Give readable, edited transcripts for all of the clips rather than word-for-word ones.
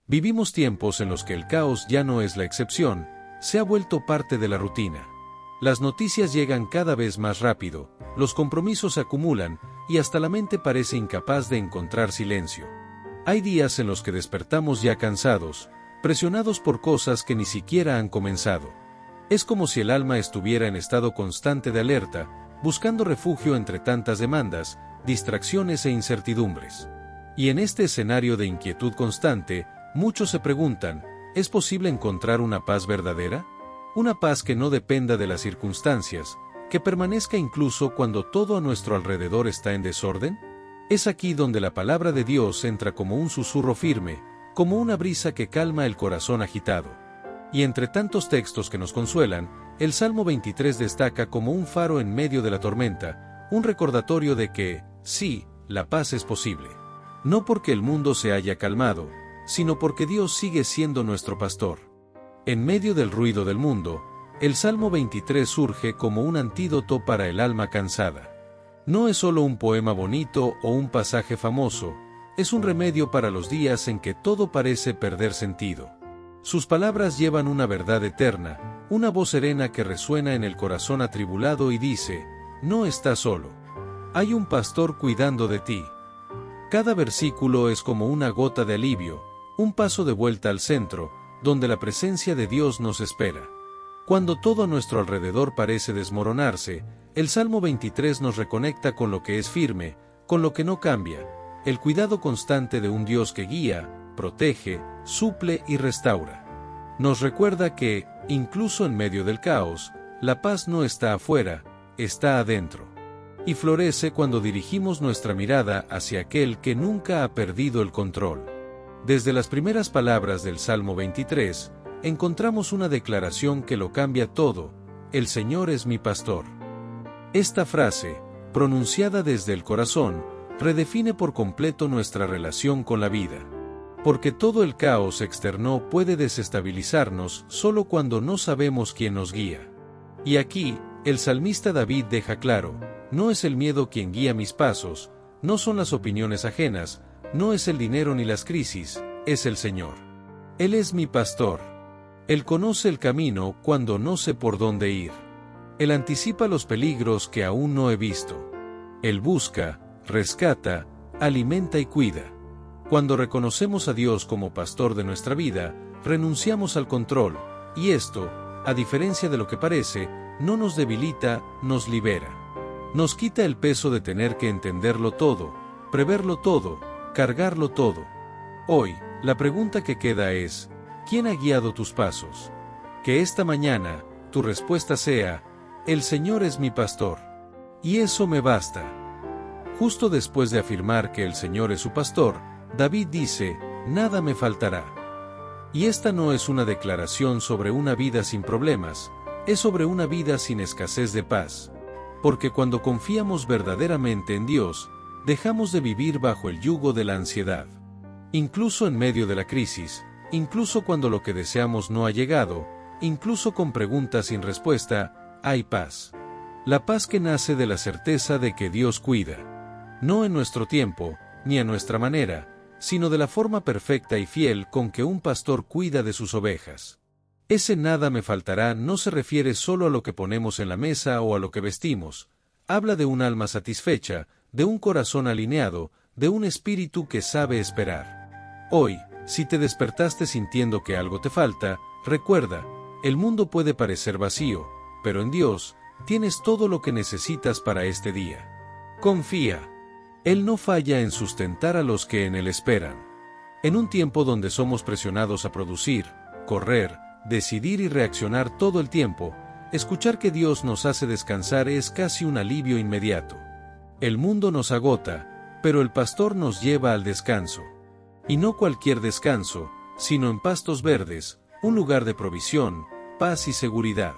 Vivimos tiempos en los que el caos ya no es la excepción, se ha vuelto parte de la rutina. Las noticias llegan cada vez más rápido, los compromisos se acumulan, y hasta la mente parece incapaz de encontrar silencio. Hay días en los que despertamos ya cansados, presionados por cosas que ni siquiera han comenzado. Es como si el alma estuviera en estado constante de alerta, buscando refugio entre tantas demandas, distracciones e incertidumbres. Y en este escenario de inquietud constante, muchos se preguntan, ¿es posible encontrar una paz verdadera? Una paz que no dependa de las circunstancias, que permanezca incluso cuando todo a nuestro alrededor está en desorden. Es aquí donde la palabra de Dios entra como un susurro firme, como una brisa que calma el corazón agitado. Y entre tantos textos que nos consuelan, el Salmo 23 destaca como un faro en medio de la tormenta, un recordatorio de que, sí, la paz es posible. No porque el mundo se haya calmado, sino porque Dios sigue siendo nuestro pastor. En medio del ruido del mundo, el Salmo 23 surge como un antídoto para el alma cansada. No es solo un poema bonito o un pasaje famoso, es un remedio para los días en que todo parece perder sentido. Sus palabras llevan una verdad eterna, una voz serena que resuena en el corazón atribulado y dice, no estás solo. Hay un pastor cuidando de ti. Cada versículo es como una gota de alivio, un paso de vuelta al centro, donde la presencia de Dios nos espera. Cuando todo a nuestro alrededor parece desmoronarse, el Salmo 23 nos reconecta con lo que es firme, con lo que no cambia, el cuidado constante de un Dios que guía, protege, suple y restaura. Nos recuerda que, incluso en medio del caos, la paz no está afuera, está adentro. Y florece cuando dirigimos nuestra mirada hacia aquel que nunca ha perdido el control. Desde las primeras palabras del Salmo 23, encontramos una declaración que lo cambia todo: el Señor es mi pastor. Esta frase, pronunciada desde el corazón, redefine por completo nuestra relación con la vida. Porque todo el caos externo puede desestabilizarnos solo cuando no sabemos quién nos guía. Y aquí, el salmista David deja claro, no es el miedo quien guía mis pasos, no son las opiniones ajenas, no es el dinero ni las crisis, es el Señor. Él es mi pastor. Él conoce el camino cuando no sé por dónde ir. Él anticipa los peligros que aún no he visto. Él busca, rescata, alimenta y cuida. Cuando reconocemos a Dios como pastor de nuestra vida, renunciamos al control, y esto, a diferencia de lo que parece, no nos debilita, nos libera. Nos quita el peso de tener que entenderlo todo, preverlo todo, cargarlo todo. Hoy, la pregunta que queda es, ¿quién ha guiado tus pasos? Que esta mañana, tu respuesta sea, el Señor es mi pastor. Y eso me basta. Justo después de afirmar que el Señor es su pastor, David dice, nada me faltará. Y esta no es una declaración sobre una vida sin problemas, es sobre una vida sin escasez de paz. Porque cuando confiamos verdaderamente en Dios, dejamos de vivir bajo el yugo de la ansiedad. Incluso en medio de la crisis, incluso cuando lo que deseamos no ha llegado, incluso con preguntas sin respuesta, hay paz. La paz que nace de la certeza de que Dios cuida. No en nuestro tiempo, ni a nuestra manera, sino de la forma perfecta y fiel con que un pastor cuida de sus ovejas. Ese nada me faltará no se refiere solo a lo que ponemos en la mesa o a lo que vestimos, habla de un alma satisfecha, de un corazón alineado, de un espíritu que sabe esperar. Hoy, si te despertaste sintiendo que algo te falta, recuerda, el mundo puede parecer vacío, pero en Dios, tienes todo lo que necesitas para este día. Confía. Él no falla en sustentar a los que en Él esperan. En un tiempo donde somos presionados a producir, correr, decidir y reaccionar todo el tiempo, escuchar que Dios nos hace descansar es casi un alivio inmediato. El mundo nos agota, pero el pastor nos lleva al descanso. Y no cualquier descanso, sino en pastos verdes, un lugar de provisión, paz y seguridad.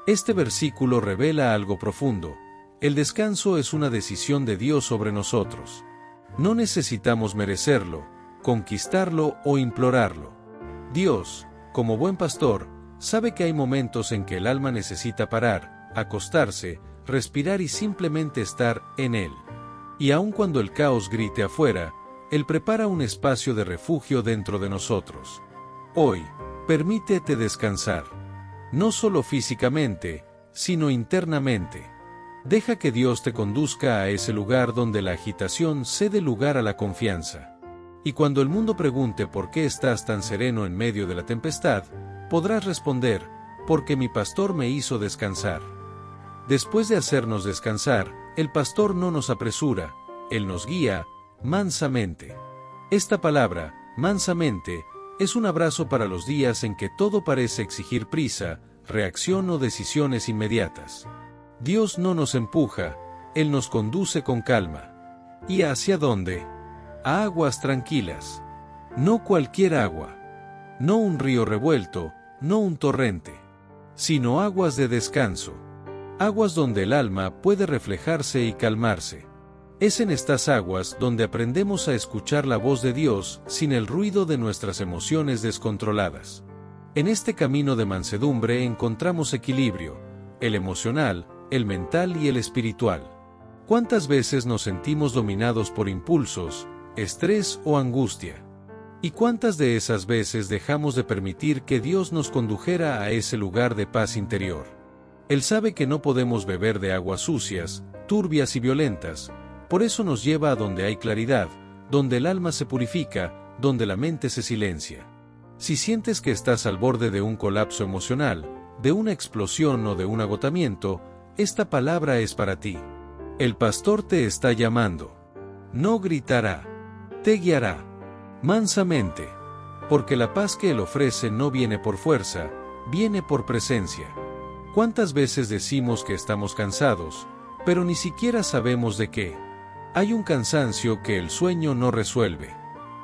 Este versículo revela algo profundo. El descanso es una decisión de Dios sobre nosotros. No necesitamos merecerlo, conquistarlo o implorarlo. Dios, como buen pastor, sabe que hay momentos en que el alma necesita parar, acostarse, respirar y simplemente estar en Él. Y aun cuando el caos grite afuera, Él prepara un espacio de refugio dentro de nosotros. Hoy, permítete descansar. No solo físicamente, sino internamente. Deja que Dios te conduzca a ese lugar donde la agitación cede lugar a la confianza. Y cuando el mundo pregunte por qué estás tan sereno en medio de la tempestad, podrás responder, porque mi pastor me hizo descansar. Después de hacernos descansar, el pastor no nos apresura, Él nos guía, mansamente. Esta palabra, mansamente, es un abrazo para los días en que todo parece exigir prisa, reacción o decisiones inmediatas. Dios no nos empuja, Él nos conduce con calma. ¿Y hacia dónde? A aguas tranquilas. No cualquier agua. No un río revuelto, no un torrente. Sino aguas de descanso. Aguas donde el alma puede reflejarse y calmarse. Es en estas aguas donde aprendemos a escuchar la voz de Dios sin el ruido de nuestras emociones descontroladas. En este camino de mansedumbre encontramos equilibrio, el emocional, el mental y el espiritual. ¿Cuántas veces nos sentimos dominados por impulsos, estrés o angustia? ¿Y cuántas de esas veces dejamos de permitir que Dios nos condujera a ese lugar de paz interior? Él sabe que no podemos beber de aguas sucias, turbias y violentas, por eso nos lleva a donde hay claridad, donde el alma se purifica, donde la mente se silencia. Si sientes que estás al borde de un colapso emocional, de una explosión o de un agotamiento, esta palabra es para ti. El pastor te está llamando. No gritará, te guiará, mansamente, porque la paz que Él ofrece no viene por fuerza, viene por presencia. ¿Cuántas veces decimos que estamos cansados, pero ni siquiera sabemos de qué? Hay un cansancio que el sueño no resuelve.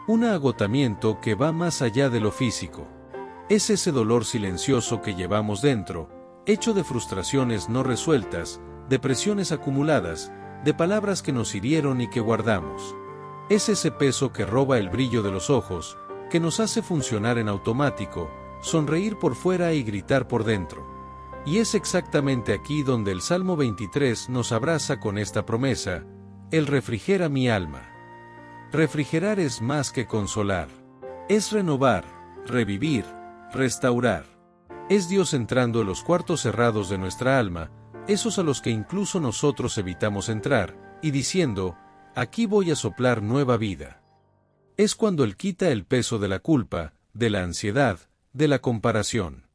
Un agotamiento que va más allá de lo físico. Es ese dolor silencioso que llevamos dentro, hecho de frustraciones no resueltas, de presiones acumuladas, de palabras que nos hirieron y que guardamos. Es ese peso que roba el brillo de los ojos, que nos hace funcionar en automático, sonreír por fuera y gritar por dentro. Y es exactamente aquí donde el Salmo 23 nos abraza con esta promesa: Él refrigera mi alma. Refrigerar es más que consolar. Es renovar, revivir, restaurar. Es Dios entrando en los cuartos cerrados de nuestra alma, esos a los que incluso nosotros evitamos entrar, y diciendo, aquí voy a soplar nueva vida. Es cuando Él quita el peso de la culpa, de la ansiedad, de la comparación.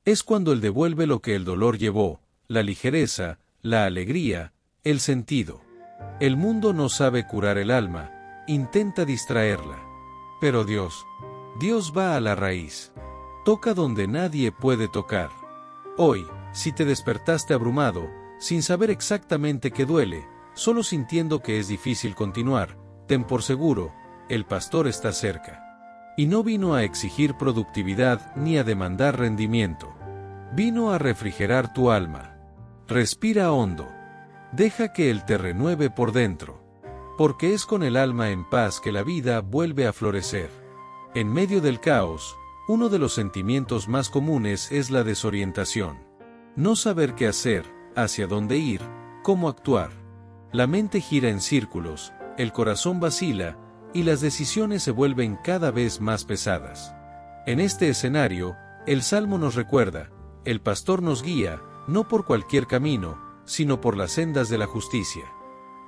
Es cuando Él devuelve lo que el dolor llevó, la ligereza, la alegría, el sentido. El mundo no sabe curar el alma, intenta distraerla. Pero Dios va a la raíz. Toca donde nadie puede tocar. Hoy, si te despertaste abrumado, sin saber exactamente qué duele, solo sintiendo que es difícil continuar, ten por seguro, el pastor está cerca. Y no vino a exigir productividad ni a demandar rendimiento. Vino a refrigerar tu alma. Respira hondo. Deja que Él te renueve por dentro. Porque es con el alma en paz que la vida vuelve a florecer. En medio del caos, uno de los sentimientos más comunes es la desorientación. No saber qué hacer, hacia dónde ir, cómo actuar. La mente gira en círculos, el corazón vacila, y las decisiones se vuelven cada vez más pesadas. En este escenario, el Salmo nos recuerda, el pastor nos guía, no por cualquier camino, sino por las sendas de la justicia.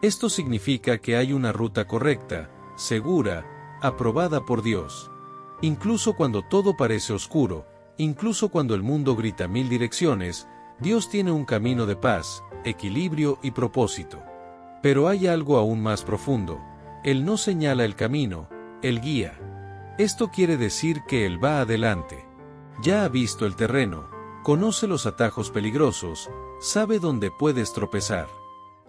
Esto significa que hay una ruta correcta, segura, aprobada por Dios. Incluso cuando todo parece oscuro, incluso cuando el mundo grita mil direcciones, Dios tiene un camino de paz, equilibrio y propósito. Pero hay algo aún más profundo. Él no señala el camino, Él guía. Esto quiere decir que Él va adelante. Ya ha visto el terreno, conoce los atajos peligrosos, sabe dónde puedes tropezar.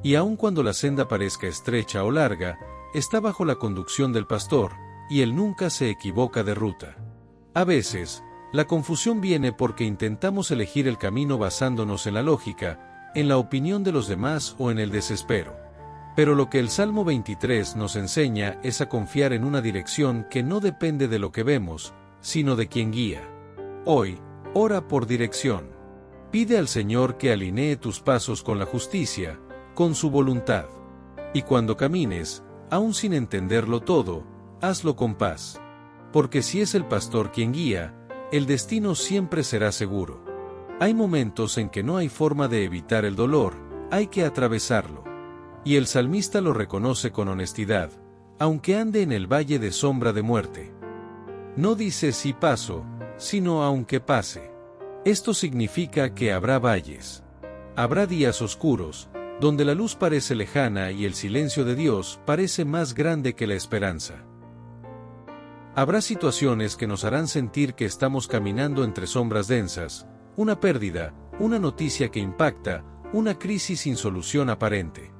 Y aun cuando la senda parezca estrecha o larga, está bajo la conducción del pastor, y Él nunca se equivoca de ruta. A veces, la confusión viene porque intentamos elegir el camino basándonos en la lógica, en la opinión de los demás o en el desespero. Pero lo que el Salmo 23 nos enseña es a confiar en una dirección que no depende de lo que vemos, sino de quien guía. Hoy, ora por dirección. Pide al Señor que alinee tus pasos con la justicia, con su voluntad. Y cuando camines, aún sin entenderlo todo, hazlo con paz. Porque si es el pastor quien guía, el destino siempre será seguro. Hay momentos en que no hay forma de evitar el dolor, hay que atravesarlo. Y el salmista lo reconoce con honestidad, aunque ande en el valle de sombra de muerte. No dice si paso, sino aunque pase. Esto significa que habrá valles. Habrá días oscuros, donde la luz parece lejana y el silencio de Dios parece más grande que la esperanza. Habrá situaciones que nos harán sentir que estamos caminando entre sombras densas, una pérdida, una noticia que impacta, una crisis sin solución aparente.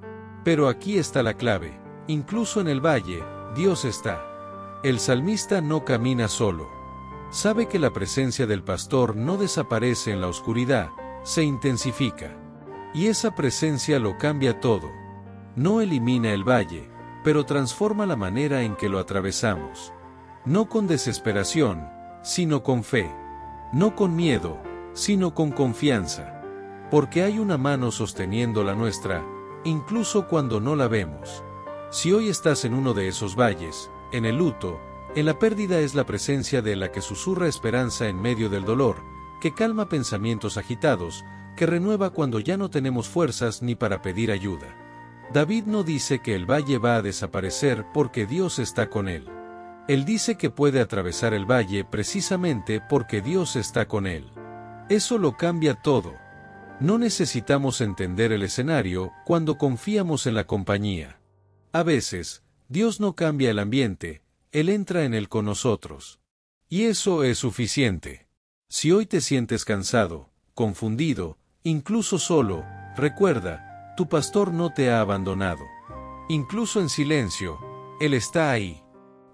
Pero aquí está la clave, incluso en el valle, Dios está. El salmista no camina solo. Sabe que la presencia del pastor no desaparece en la oscuridad, se intensifica. Y esa presencia lo cambia todo. No elimina el valle, pero transforma la manera en que lo atravesamos. No con desesperación, sino con fe. No con miedo, sino con confianza. Porque hay una mano sosteniendo la nuestra, incluso cuando no la vemos. Si hoy estás en uno de esos valles, en el luto, en la pérdida, es la presencia de la que susurra esperanza en medio del dolor, que calma pensamientos agitados, que renueva cuando ya no tenemos fuerzas ni para pedir ayuda. David no dice que el valle va a desaparecer porque Dios está con él. Él dice que puede atravesar el valle precisamente porque Dios está con él. Eso lo cambia todo. No necesitamos entender el escenario cuando confiamos en la compañía. A veces, Dios no cambia el ambiente, Él entra en él con nosotros. Y eso es suficiente. Si hoy te sientes cansado, confundido, incluso solo, recuerda, tu pastor no te ha abandonado. Incluso en silencio, Él está ahí.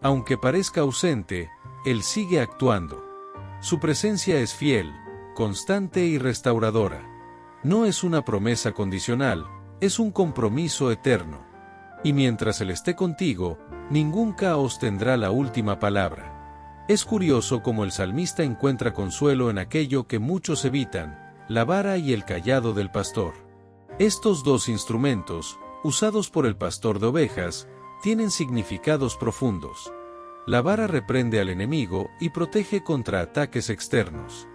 Aunque parezca ausente, Él sigue actuando. Su presencia es fiel, constante y restauradora. No es una promesa condicional, es un compromiso eterno. Y mientras Él esté contigo, ningún caos tendrá la última palabra. Es curioso cómo el salmista encuentra consuelo en aquello que muchos evitan, la vara y el cayado del pastor. Estos dos instrumentos, usados por el pastor de ovejas, tienen significados profundos. La vara reprende al enemigo y protege contra ataques externos.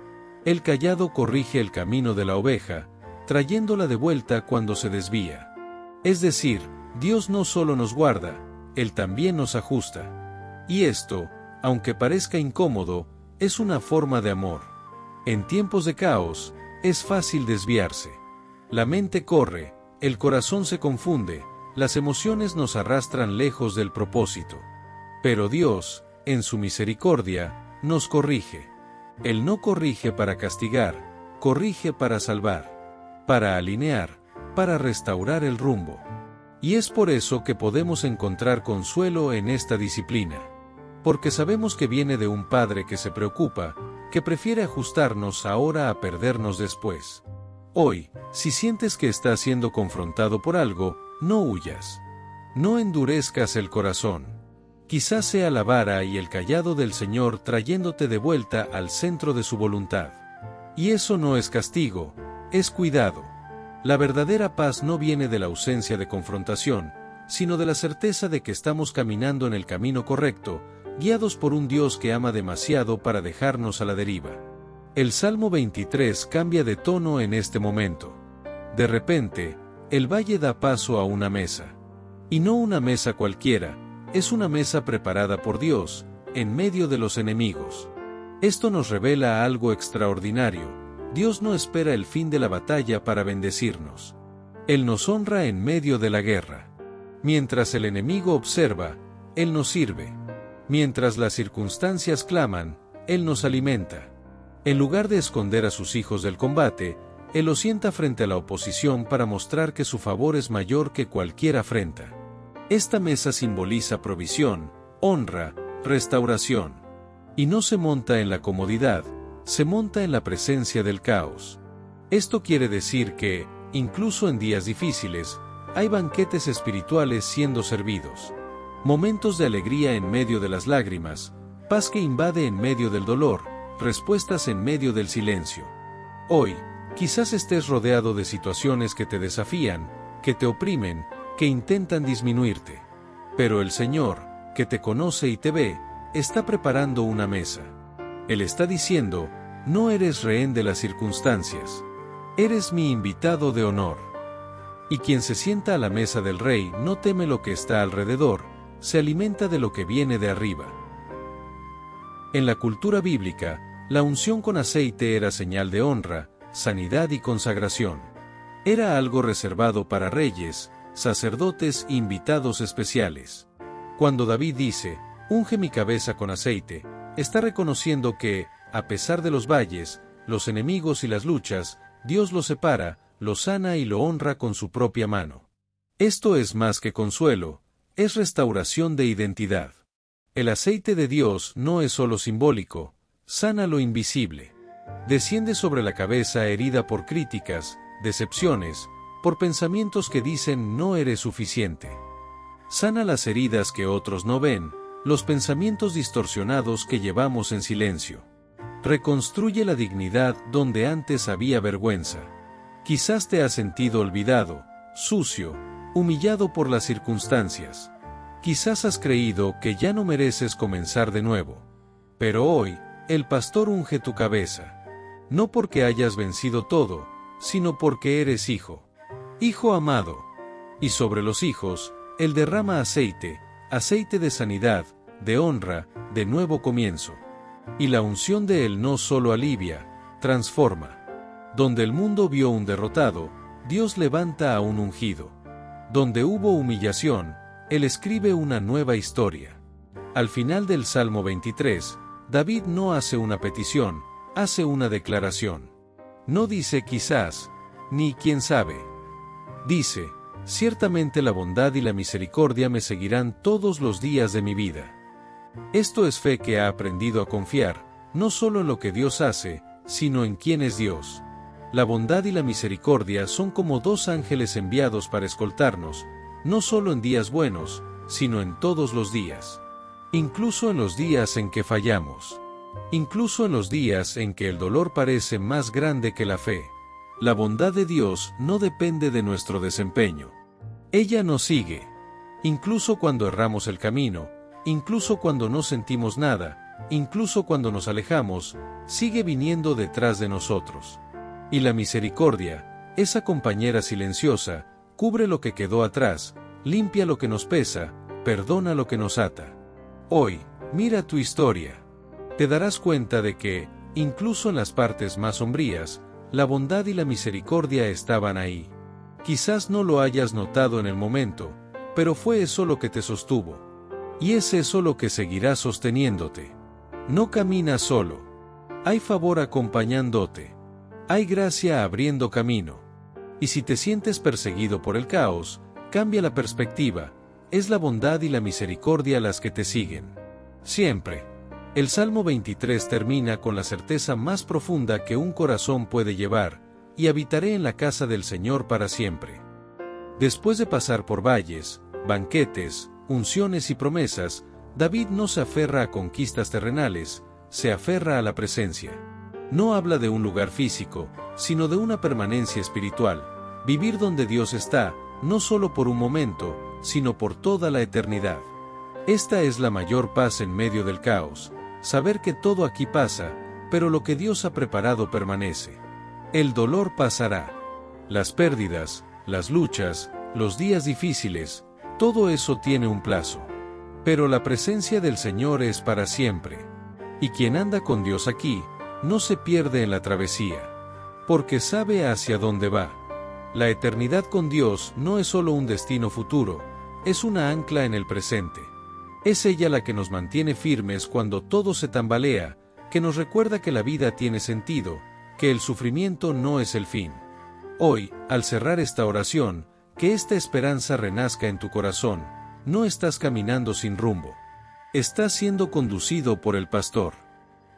El cayado corrige el camino de la oveja, trayéndola de vuelta cuando se desvía. Es decir, Dios no solo nos guarda, Él también nos ajusta. Y esto, aunque parezca incómodo, es una forma de amor. En tiempos de caos, es fácil desviarse. La mente corre, el corazón se confunde, las emociones nos arrastran lejos del propósito. Pero Dios, en su misericordia, nos corrige. Él no corrige para castigar, corrige para salvar, para alinear, para restaurar el rumbo. Y es por eso que podemos encontrar consuelo en esta disciplina. Porque sabemos que viene de un Padre que se preocupa, que prefiere ajustarnos ahora a perdernos después. Hoy, si sientes que estás siendo confrontado por algo, no huyas. No endurezcas el corazón. Quizás sea la vara y el cayado del Señor trayéndote de vuelta al centro de su voluntad. Y eso no es castigo, es cuidado. La verdadera paz no viene de la ausencia de confrontación, sino de la certeza de que estamos caminando en el camino correcto, guiados por un Dios que ama demasiado para dejarnos a la deriva. El Salmo 23 cambia de tono en este momento. De repente, el valle da paso a una mesa. Y no una mesa cualquiera, es una mesa preparada por Dios, en medio de los enemigos. Esto nos revela algo extraordinario. Dios no espera el fin de la batalla para bendecirnos. Él nos honra en medio de la guerra. Mientras el enemigo observa, Él nos sirve. Mientras las circunstancias claman, Él nos alimenta. En lugar de esconder a sus hijos del combate, Él los sienta frente a la oposición para mostrar que su favor es mayor que cualquier afrenta. Esta mesa simboliza provisión, honra, restauración. Y no se monta en la comodidad, se monta en la presencia del caos. Esto quiere decir que, incluso en días difíciles, hay banquetes espirituales siendo servidos. Momentos de alegría en medio de las lágrimas, paz que invade en medio del dolor, respuestas en medio del silencio. Hoy, quizás estés rodeado de situaciones que te desafían, que te oprimen, que intentan disminuirte. Pero el Señor, que te conoce y te ve, está preparando una mesa. Él está diciendo, no eres rehén de las circunstancias. Eres mi invitado de honor. Y quien se sienta a la mesa del rey no teme lo que está alrededor, se alimenta de lo que viene de arriba. En la cultura bíblica, la unción con aceite era señal de honra, sanidad y consagración. Era algo reservado para reyes, sacerdotes e invitados especiales. Cuando David dice, unge mi cabeza con aceite, está reconociendo que, a pesar de los valles, los enemigos y las luchas, Dios lo separa, lo sana y lo honra con su propia mano. Esto es más que consuelo, es restauración de identidad. El aceite de Dios no es solo simbólico, sana lo invisible. Desciende sobre la cabeza herida por críticas, decepciones, por pensamientos que dicen no eres suficiente. Sana las heridas que otros no ven, los pensamientos distorsionados que llevamos en silencio. Reconstruye la dignidad donde antes había vergüenza. Quizás te has sentido olvidado, sucio, humillado por las circunstancias. Quizás has creído que ya no mereces comenzar de nuevo. Pero hoy, el pastor unge tu cabeza. No porque hayas vencido todo, sino porque eres hijo. Hijo amado. Y sobre los hijos, Él derrama aceite, aceite de sanidad, de honra, de nuevo comienzo. Y la unción de Él no solo alivia, transforma. Donde el mundo vio un derrotado, Dios levanta a un ungido. Donde hubo humillación, Él escribe una nueva historia. Al final del Salmo 23, David no hace una petición, hace una declaración. No dice quizás, ni quién sabe. Dice, ciertamente la bondad y la misericordia me seguirán todos los días de mi vida. Esto es fe que ha aprendido a confiar, no solo en lo que Dios hace, sino en quién es Dios. La bondad y la misericordia son como dos ángeles enviados para escoltarnos, no solo en días buenos, sino en todos los días. Incluso en los días en que fallamos. Incluso en los días en que el dolor parece más grande que la fe. La bondad de Dios no depende de nuestro desempeño. Ella nos sigue. Incluso cuando erramos el camino, incluso cuando no sentimos nada, incluso cuando nos alejamos, sigue viniendo detrás de nosotros. Y la misericordia, esa compañera silenciosa, cubre lo que quedó atrás, limpia lo que nos pesa, perdona lo que nos ata. Hoy, mira tu historia. Te darás cuenta de que, incluso en las partes más sombrías, la bondad y la misericordia estaban ahí. Quizás no lo hayas notado en el momento, pero fue eso lo que te sostuvo. Y es eso lo que seguirá sosteniéndote. No caminas solo. Hay favor acompañándote. Hay gracia abriendo camino. Y si te sientes perseguido por el caos, cambia la perspectiva. Es la bondad y la misericordia las que te siguen. Siempre. El Salmo 23 termina con la certeza más profunda que un corazón puede llevar, y habitaré en la casa del Señor para siempre. Después de pasar por valles, banquetes, unciones y promesas, David no se aferra a conquistas terrenales, se aferra a la presencia. No habla de un lugar físico, sino de una permanencia espiritual, vivir donde Dios está, no solo por un momento, sino por toda la eternidad. Esta es la mayor paz en medio del caos, saber que todo aquí pasa, pero lo que Dios ha preparado permanece. El dolor pasará. Las pérdidas, las luchas, los días difíciles, todo eso tiene un plazo. Pero la presencia del Señor es para siempre. Y quien anda con Dios aquí, no se pierde en la travesía, porque sabe hacia dónde va. La eternidad con Dios no es solo un destino futuro, es una ancla en el presente. Es ella la que nos mantiene firmes cuando todo se tambalea, que nos recuerda que la vida tiene sentido, que el sufrimiento no es el fin. Hoy, al cerrar esta oración, que esta esperanza renazca en tu corazón. No estás caminando sin rumbo. Estás siendo conducido por el pastor.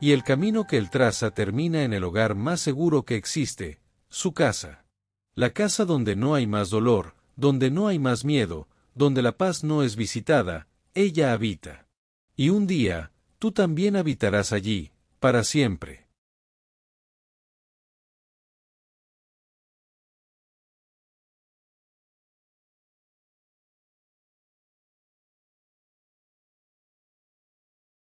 Y el camino que él traza termina en el hogar más seguro que existe, su casa. La casa donde no hay más dolor, donde no hay más miedo, donde la paz no es visitada, ella habita. Y un día, tú también habitarás allí, para siempre.